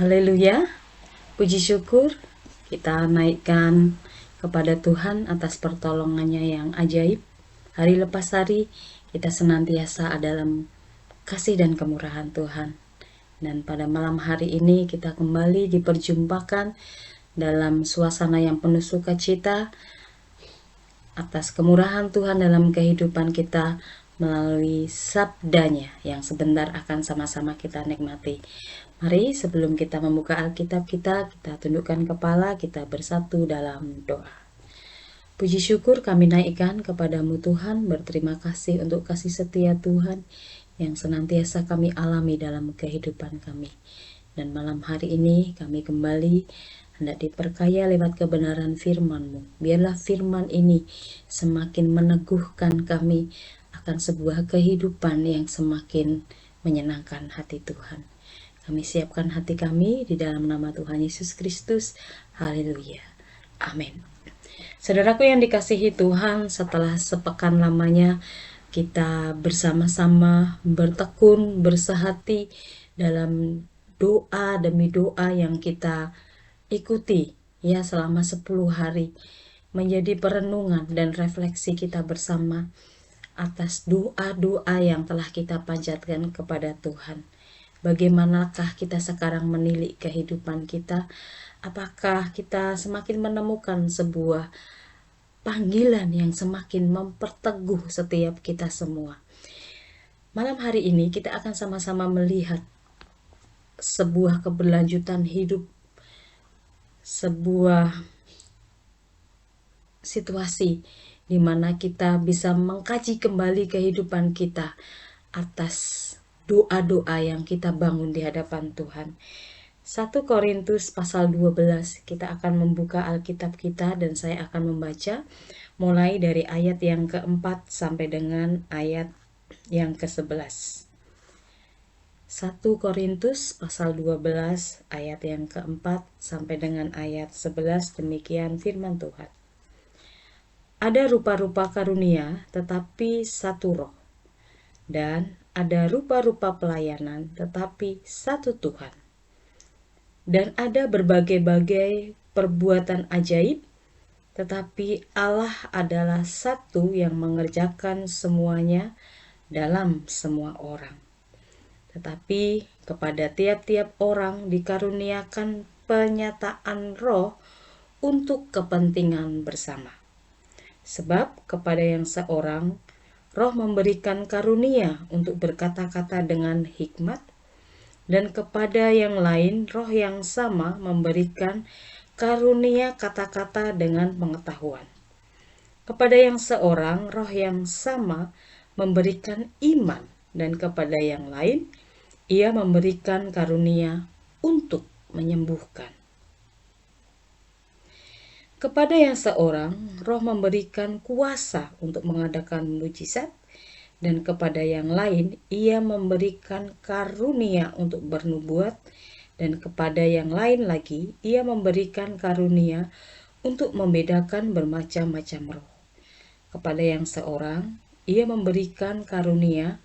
Haleluya, puji syukur kita naikkan kepada Tuhan atas pertolongannya yang ajaib. Hari lepas hari kita senantiasa dalam kasih dan kemurahan Tuhan. Dan pada malam hari ini kita kembali diperjumpakan dalam suasana yang penuh sukacita atas kemurahan Tuhan dalam kehidupan kita melalui sabdanya yang sebentar akan sama-sama kita nikmati. Mari sebelum kita membuka Alkitab kita tundukkan kepala, kita bersatu dalam doa. Puji syukur kami naikkan kepadamu Tuhan, berterima kasih untuk kasih setia Tuhan yang senantiasa kami alami dalam kehidupan kami. Dan malam hari ini kami kembali hendak diperkaya lewat kebenaran firman-Mu. Biarlah firman ini semakin meneguhkan kami akan sebuah kehidupan yang semakin menyenangkan hati Tuhan. Kami siapkan hati kami di dalam nama Tuhan Yesus Kristus. Haleluya. Amin. Saudaraku yang dikasihi Tuhan, setelah sepekan lamanya kita bersama-sama bertekun, bersehati dalam doa demi doa yang kita ikuti ya selama 10 hari, menjadi perenungan dan refleksi kita bersama atas doa-doa yang telah kita panjatkan kepada Tuhan. Bagaimanakah kita sekarang menilik kehidupan kita? Apakah kita semakin menemukan sebuah panggilan yang semakin memperteguh setiap kita semua? Malam hari ini kita akan sama-sama melihat sebuah keberlanjutan hidup, sebuah situasi di mana kita bisa mengkaji kembali kehidupan kita atas doa-doa yang kita bangun di hadapan Tuhan. 1 Korintus pasal 12, kita akan membuka Alkitab kita dan saya akan membaca mulai dari ayat yang keempat sampai dengan ayat yang ke-11. 1 Korintus pasal 12 ayat yang keempat sampai dengan ayat 11, demikian firman Tuhan. Ada rupa-rupa karunia tetapi satu roh, dan ada rupa-rupa pelayanan tetapi satu Tuhan. Dan ada berbagai-bagai perbuatan ajaib, tetapi Allah adalah satu yang mengerjakan semuanya dalam semua orang. Tetapi kepada tiap-tiap orang dikaruniakan penyataan roh untuk kepentingan bersama. Sebab kepada yang seorang roh memberikan karunia untuk berkata-kata dengan hikmat, dan kepada yang lain roh yang sama memberikan karunia kata-kata dengan pengetahuan. Kepada yang seorang roh yang sama memberikan iman, dan kepada yang lain ia memberikan karunia untuk menyembuhkan. Kepada yang seorang roh memberikan kuasa untuk mengadakan mujizat, dan kepada yang lain ia memberikan karunia untuk bernubuat, dan kepada yang lain lagi ia memberikan karunia untuk membedakan bermacam-macam roh. Kepada yang seorang ia memberikan karunia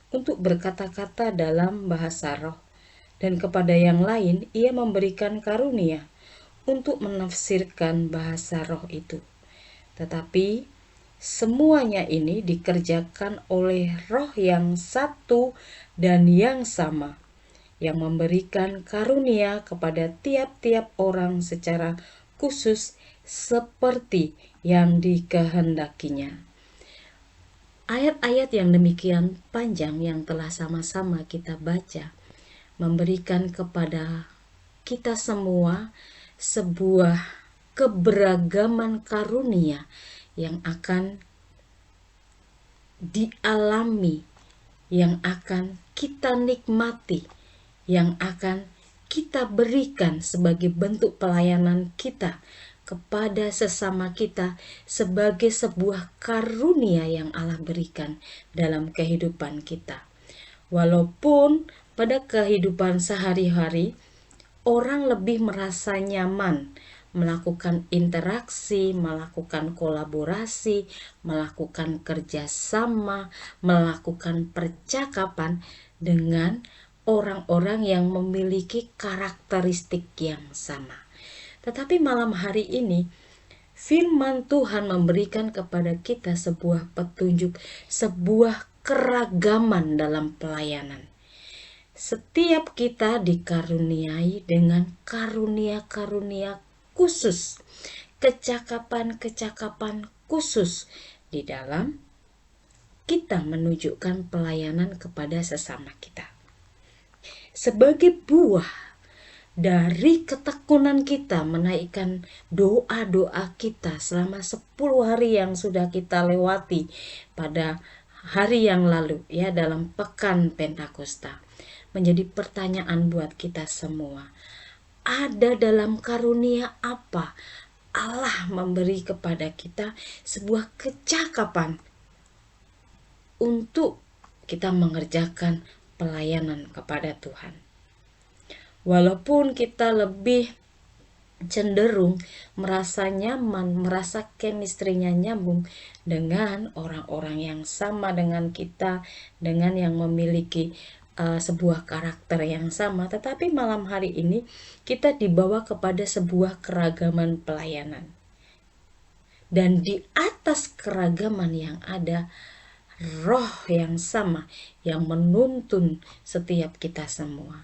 untuk berkata-kata dalam bahasa roh, dan kepada yang lain ia memberikan karunia untuk menafsirkan bahasa roh itu. Tetapi semuanya ini dikerjakan oleh roh yang satu dan yang sama, yang memberikan karunia kepada tiap-tiap orang secara khusus seperti yang dikehendakinya. Ayat-ayat yang demikian panjang yang telah sama-sama kita baca memberikan kepada kita semua sebuah keberagaman karunia yang akan dialami, yang akan kita nikmati, yang akan kita berikan sebagai bentuk pelayanan kita kepada sesama kita sebagai sebuah karunia yang Allah berikan dalam kehidupan kita. Walaupun pada kehidupan sehari-hari orang lebih merasa nyaman melakukan interaksi, melakukan kolaborasi, melakukan kerjasama, melakukan percakapan dengan orang-orang yang memiliki karakteristik yang sama. Tetapi malam hari ini firman Tuhan memberikan kepada kita sebuah petunjuk, sebuah keragaman dalam pelayanan. Setiap kita dikaruniai dengan karunia-karunia khusus, kecakapan-kecakapan khusus di dalam kita menunjukkan pelayanan kepada sesama kita. Sebagai buah dari ketekunan kita menaikkan doa-doa kita selama 10 hari yang sudah kita lewati pada hari yang lalu, ya, dalam pekan Pentakosta, menjadi pertanyaan buat kita semua. Ada dalam karunia apa Allah memberi kepada kita sebuah kecakapan untuk kita mengerjakan pelayanan kepada Tuhan. Walaupun kita lebih cenderung merasa nyaman, merasa chemistry-nya nyambung dengan orang-orang yang sama dengan kita, dengan yang memiliki sebuah karakter yang sama, tetapi malam hari ini kita dibawa kepada sebuah keragaman pelayanan. Dan di atas keragaman yang ada, roh yang sama yang menuntun setiap kita semua.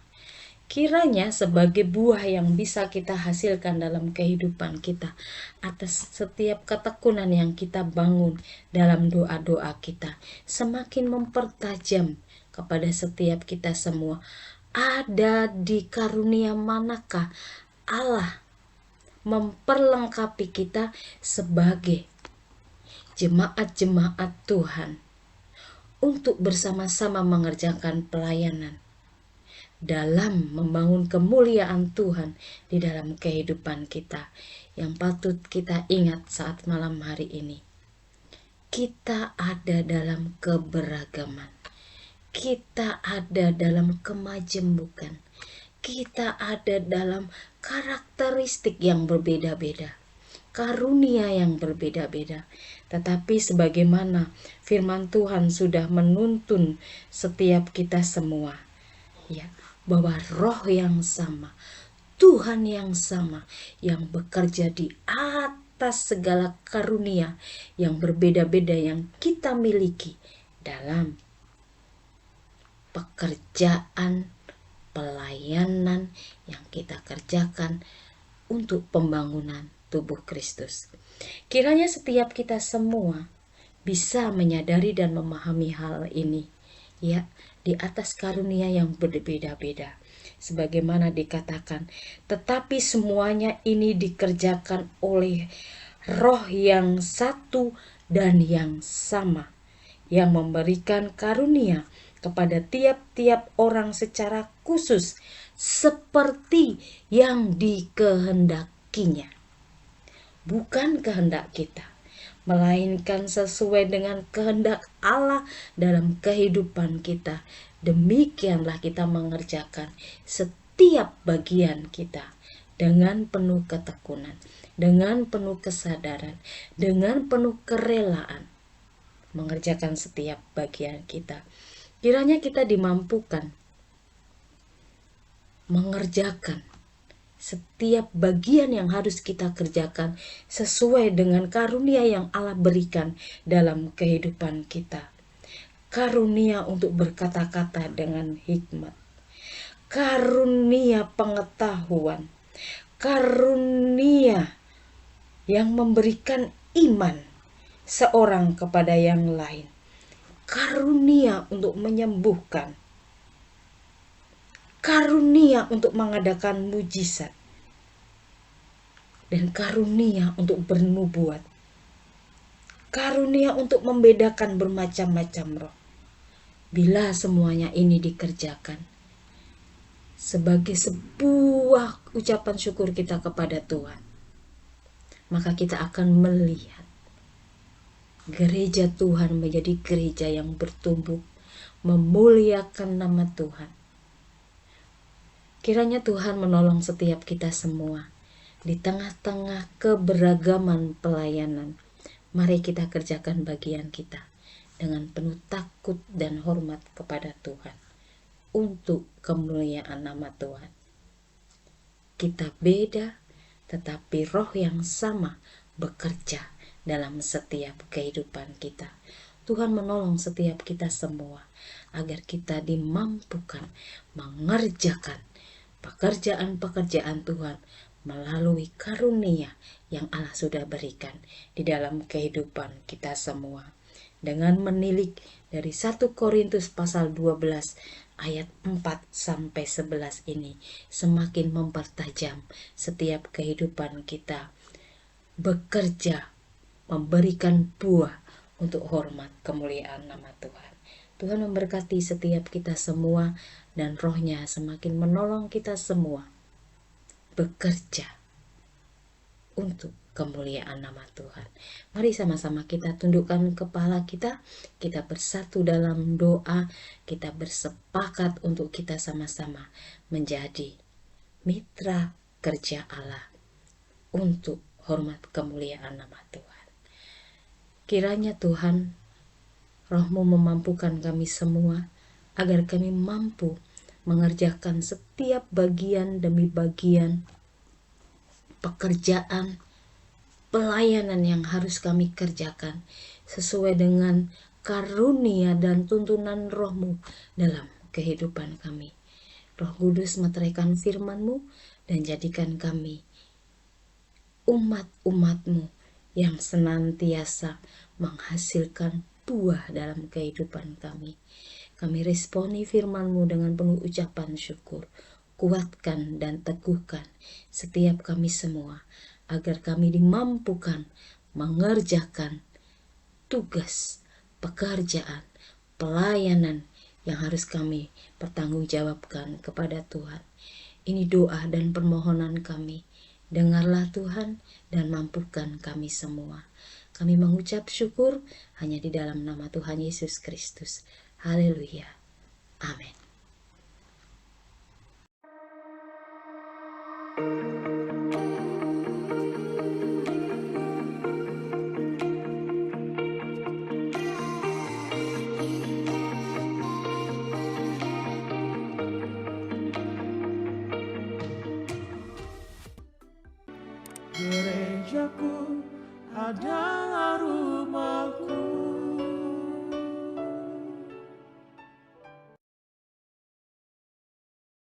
Kiranya sebagai buah yang bisa kita hasilkan dalam kehidupan kita atas setiap ketekunan yang kita bangun dalam doa-doa kita, semakin mempertajam kepada setiap kita semua. Ada di karunia manakah Allah memperlengkapi kita sebagai jemaat-jemaat Tuhan untuk bersama-sama mengerjakan pelayanan dalam membangun kemuliaan Tuhan di dalam kehidupan kita. Yang patut kita ingat saat malam hari ini, kita ada dalam keberagaman, kita ada dalam kemajemukan, kita ada dalam karakteristik yang berbeda-beda, karunia yang berbeda-beda. Tetapi sebagaimana firman Tuhan sudah menuntun setiap kita semua, ya, bahwa roh yang sama, Tuhan yang sama, yang bekerja di atas segala karunia yang berbeda-beda yang kita miliki dalam pekerjaan pelayanan yang kita kerjakan untuk pembangunan tubuh Kristus. Kiranya setiap kita semua bisa menyadari dan memahami hal ini, ya, di atas karunia yang berbeda-beda. Sebagaimana dikatakan, tetapi semuanya ini dikerjakan oleh roh yang satu dan yang sama, yang memberikan karunia kepada tiap-tiap orang secara khusus seperti yang dikehendakinya. Bukan kehendak kita, melainkan sesuai dengan kehendak Allah dalam kehidupan kita. Demikianlah kita mengerjakan setiap bagian kita dengan penuh ketekunan, dengan penuh kesadaran, dengan penuh kerelaan mengerjakan setiap bagian kita. Kiranya kita dimampukan mengerjakan setiap bagian yang harus kita kerjakan sesuai dengan karunia yang Allah berikan dalam kehidupan kita. Karunia untuk berkata-kata dengan hikmat, karunia pengetahuan, karunia yang memberikan iman seorang kepada yang lain, karunia untuk menyembuhkan, karunia untuk mengadakan mujizat, dan karunia untuk bernubuat, karunia untuk membedakan bermacam-macam roh. Bila semuanya ini dikerjakan sebagai sebuah ucapan syukur kita kepada Tuhan, maka kita akan melihat gereja Tuhan menjadi gereja yang bertumbuh, memuliakan nama Tuhan. Kiranya Tuhan menolong setiap kita semua di tengah-tengah keberagaman pelayanan. Mari kita kerjakan bagian kita dengan penuh takut dan hormat kepada Tuhan. untuk kemuliaan nama Tuhan. Kita beda, tetapi roh yang sama bekerja dalam setiap kehidupan kita. Tuhan menolong setiap kita semua agar kita dimampukan mengerjakan pekerjaan-pekerjaan Tuhan melalui karunia yang Allah sudah berikan di dalam kehidupan kita semua. Dengan menilik dari 1 Korintus pasal 12 ayat 4 sampai 11 ini semakin mempertajam setiap kehidupan kita bekerja, memberikan buah untuk hormat kemuliaan nama Tuhan. Tuhan memberkati setiap kita semua dan rohnya semakin menolong kita semua bekerja untuk kemuliaan nama Tuhan. Mari sama-sama kita tundukkan kepala kita, kita bersatu dalam doa, kita bersepakat untuk kita sama-sama menjadi mitra kerja Allah untuk hormat kemuliaan nama Tuhan. Kiranya Tuhan, Roh-Mu memampukan kami semua agar kami mampu mengerjakan setiap bagian demi bagian pekerjaan, pelayanan yang harus kami kerjakan sesuai dengan karunia dan tuntunan Roh-Mu dalam kehidupan kami. Roh Kudus, meteraikan firman-Mu dan jadikan kami umat-umat-Mu yang senantiasa menghasilkan buah dalam kehidupan kami. Kami responi firman-Mu dengan penuh ucapan syukur. Kuatkan dan teguhkan setiap kami semua, agar kami dimampukan mengerjakan tugas, pekerjaan, pelayanan yang harus kami pertanggungjawabkan kepada Tuhan. Ini doa dan permohonan kami. Dengarlah Tuhan dan mampukan kami semua. Kami mengucap syukur hanya di dalam nama Tuhan Yesus Kristus. Haleluya. Amin. Gerejaku adalah rumahku,